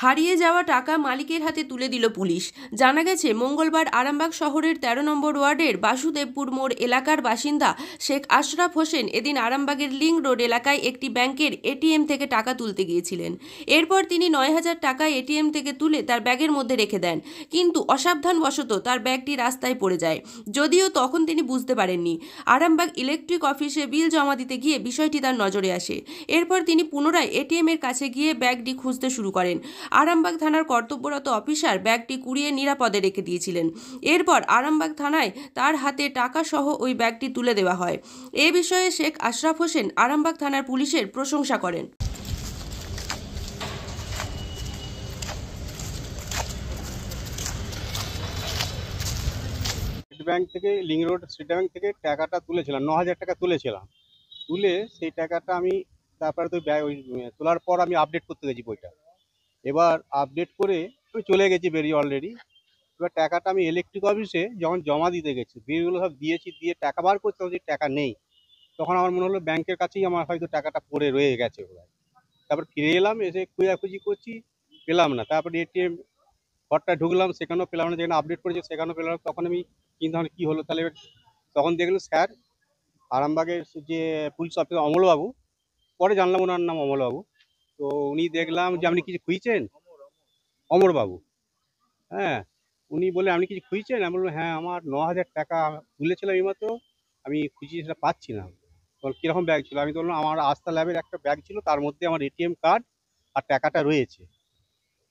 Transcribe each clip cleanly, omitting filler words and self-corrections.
হারিয়ে যাওয়া টাকা মালিকের হাতে তুলে দিল পুলিশ। জানা গেছে, মঙ্গলবার আরামবাগ শহরের ১৩ নম্বর ওয়ার্ডের বাসুদেবপুর মোড় এলাকার বাসিন্দা শেখ আশরাফ হোসেন এদিন আরামবাগের লিং রোড এলাকায় একটি ব্যাংকের এটিএম থেকে টাকা তুলতে গিয়েছিলেন। এরপর তিনি ৯,০০০ টাকা এটিএম থেকে তুলে তার ব্যাগের মধ্যে রেখে দেন, কিন্তু অসাবধানবশত তার ব্যাগটি রাস্তায় পড়ে যায়। যদিও তখন তিনি বুঝতে পারেননি। আরামবাগ ইলেকট্রিক অফিসে বিল জমা দিতে গিয়ে বিষয়টি তার নজরে আসে। এরপর তিনি পুনরায় এটিএম এর কাছে গিয়ে ব্যাগটি খুঁজতে শুরু করেন। আরামবাগ থানার কর্তব্যরত অফিসার ব্যাগটি কুড়িয়ে নিরাপদে রেখে দিয়েছিলেন। এরপর আরামবাগ থানায় তার হাতে টাকা সহ ওই ব্যাগটি তুলে দেওয়া হয়। এ বিষয়ে শেখ আশরাফ হোসেন আরামবাগ থানার পুলিশের প্রশংসা করেন। ব্যাংক থেকে লিং রোড স্টেট ব্যাংক থেকে টাকাটা তুলেছিলাম, ৯,০০০ টাকা তুলেছিলাম। তুলে সেই টাকাটা আমি তারপরে তো ওই তোলার পর আমি আপডেট করতে গেছি বইটা। এবার আপডেট করে আমি চলে গেছি বেরিয়ে অলরেডি। এবার টাকাটা আমি ইলেকট্রিক অফিসে যখন জমা দিতে গেছি, বিলগুলো সব দিয়েছি, দিয়ে টাকা বার করতে হচ্ছে, টাকা নেই। তখন আমার মনে হলো ব্যাংকের কাছেই আমার হয়তো টাকাটা পড়ে রয়ে গেছে বোধহয়। তারপর ফিরে এলাম, এসে খোঁজাখুঁজি করছি, পেলাম না। তারপরে এটিএম ঘরটা ঢুকলাম, সেখানেও পেলাম না। যেখানে আপডেট করেছে সেখানেও পেলাম না। তখন আমি চিন্তা ভাবনা কী হলো তাহলে। তখন দেখলো স্যার আরামবাগের যে পুলিশ অফিসার অমলবাবু, পরে জানলাম ওনার নাম অমলবাবু। তো উনি দেখলাম যে আপনি কিছু খুঁজছেন, অমরবাবু। হ্যাঁ, উনি বলে আপনি কিছু খুঁজছেন? আমি বললাম হ্যাঁ, আমার ৯,০০০ টাকা তুলেছিলাম এইমাত্র, আমি খুঁজি সেটা পাচ্ছি না। তখন কীরকম ব্যাগ ছিল? আমি তো বললাম আমার আস্থা ল্যাবের একটা ব্যাগ ছিল, তার মধ্যে আমার এটিএম কার্ড আর টাকাটা রয়েছে।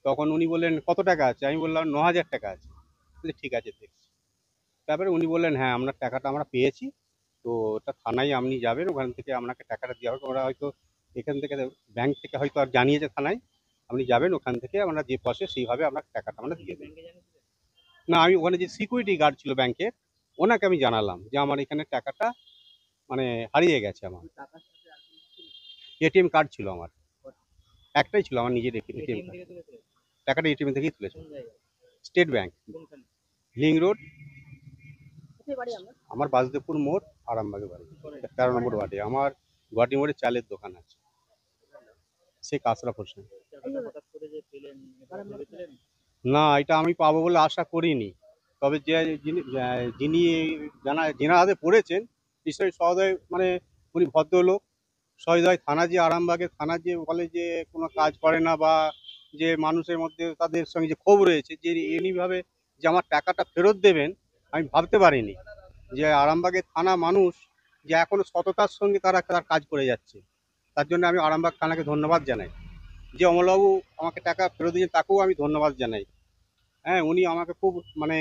তখন উনি বললেন কত টাকা আছে? আমি বললাম ৯,০০০ টাকা আছে। বলে ঠিক আছে দেখছি। তারপরে উনি বললেন হ্যাঁ, আপনার টাকাটা আমরা পেয়েছি, তো ওটা থানায় আপনি যাবেন, ওখান থেকে আপনাকে টাকাটা দেওয়া হবে। ওরা হয়তো এখান থেকে ব্যাংক থেকে হয়তো আর জানিয়েছে থানায়, আপনি যাবেন, ওখান থেকে আমরা যে প্রসেস সেইভাবে আপনাকে টাকাটা আমরা দিয়ে দেবো। না, আমি ওখানে যে সিকিউরিটি গার্ড ছিল ব্যাংকের, ওনাকে আমি জানালাম যে আমার এখানে টাকাটা মানে হারিয়ে গেছে। আমার এটিএম কার্ড ছিল, আমার একটাই ছিল, আমার নিজের এটিএম কার্ড। টাকাটা এটিএম থেকেই তুলেছি। State bank, link road. আমার বাসুদেবপুর মোড়, আরামবাগে বাড়ি, ১৩ নম্বর ওয়ার্ডে। আমার গুয়াহাটি মোড়ে চালের দোকান আছে। শেখ আশরাফ হোসেন। না, এটা আমি পাবো বলে আশা করিনি। তবে যে যিনি যেনার হাতে পড়েছেন, নিশ্চয়ই সহৃদয়, মানে উনি ভদ্রলোক। সহৃদয় থানা, যে আরামবাগের থানা যে বলে যে কোনো কাজ করে না, বা যে মানুষের মধ্যে তাদের সঙ্গে যে ক্ষোভ রয়েছে, যে এমনিভাবে যে আমার টাকাটা ফেরত দেবেন, আমি ভাবতে পারিনি যে আরামবাগের থানা মানুষ যে এখনো সততার সঙ্গে তারা তার কাজ করে যাচ্ছে। তার জন্য আমি আরামবাগ থানাকে ধন্যবাদ জানাই। যে অমলবাবু আমাকে টাকা ফেরত দিয়েছেন তাকেও আমি ধন্যবাদ জানাই। হ্যাঁ, উনি আমাকে খুব মানে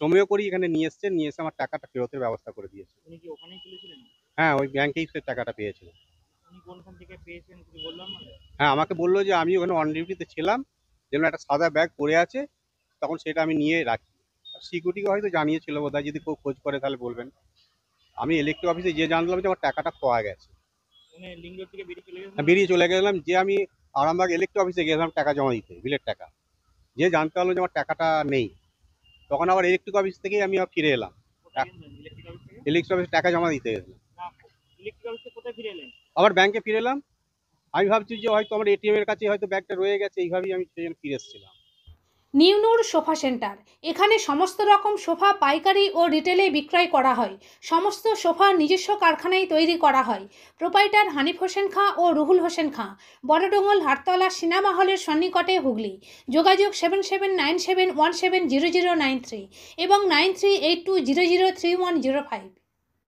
সময় করেই এখানে নিয়ে এসছেন, নিয়ে এসে আমার টাকাটা ফেরতের ব্যবস্থা করে দিয়েছে। উনি কি ওখানেই তুলেছিলেন? হ্যাঁ, ওই ব্যাংকেই সে টাকাটা পেয়েছিলেন। উনি কোনখান থেকে পেয়েছেন কিছু বললাম না? হ্যাঁ, আমাকে বললো যে আমি ওখানে অন ডিউটিতে ছিলাম, যেন একটা সাদা ব্যাগ পড়ে আছে, তখন সেটা আমি নিয়ে রাখি। সিকিউরিটিকে হয়তো জানিয়েছিল বোধহয়, যদি কেউ খোঁজ করে তাহলে বলবেন। আমি ইলেকট্রিক অফিসে যে জানলাম যে আমার টাকাটা খোয়া গেছে। উনি লিং রোড থেকে বেরিয়ে চলে গেছেন? বেরিয়ে চলে গেলাম, যে আমি আরামবাগ ইলেকট্রিক অফিসে গেলাম টাকা জমা দিতে, বিলের টাকা। যে জানতে পারলো যে আমার টাকাটা নেই, তখন আবার ইলেকট্রিক অফিস থেকেই আমি ফিরে এলাম। কোথায় গেছেন ইলেকট্রিক অফিস থেকে? ইলেকট্রিক অফিসে টাকা জমা দিতে গেছিলাম। না, ইলেকট্রিক অফিস থেকে কোথায় ফিরে এলেন? আবার ব্যাংকে ফিরে এলাম। আমি ভাবছি যে হয়তো আমার এটিএম এর কাছে হয়তো ব্যাগটা রয়ে গেছে, এইভাবেই আমি ফিরে এসেছিলাম। নিউ নূর সোফা সেন্টার, এখানে সমস্ত রকম সোফা পাইকারি ও রিটেলে বিক্রয় করা হয়। সমস্ত সোফা নিজস্ব কারখানায় তৈরি করা হয়। প্রোপাইটার হানিফ হোসেন খাঁ ও রুহুল হোসেন খাঁ, বড়ডোঙ্গল হাটতলা সিনেমা হলের সন্নিকটে, হুগলি। যোগাযোগ 7797170093 এবং 9382003105।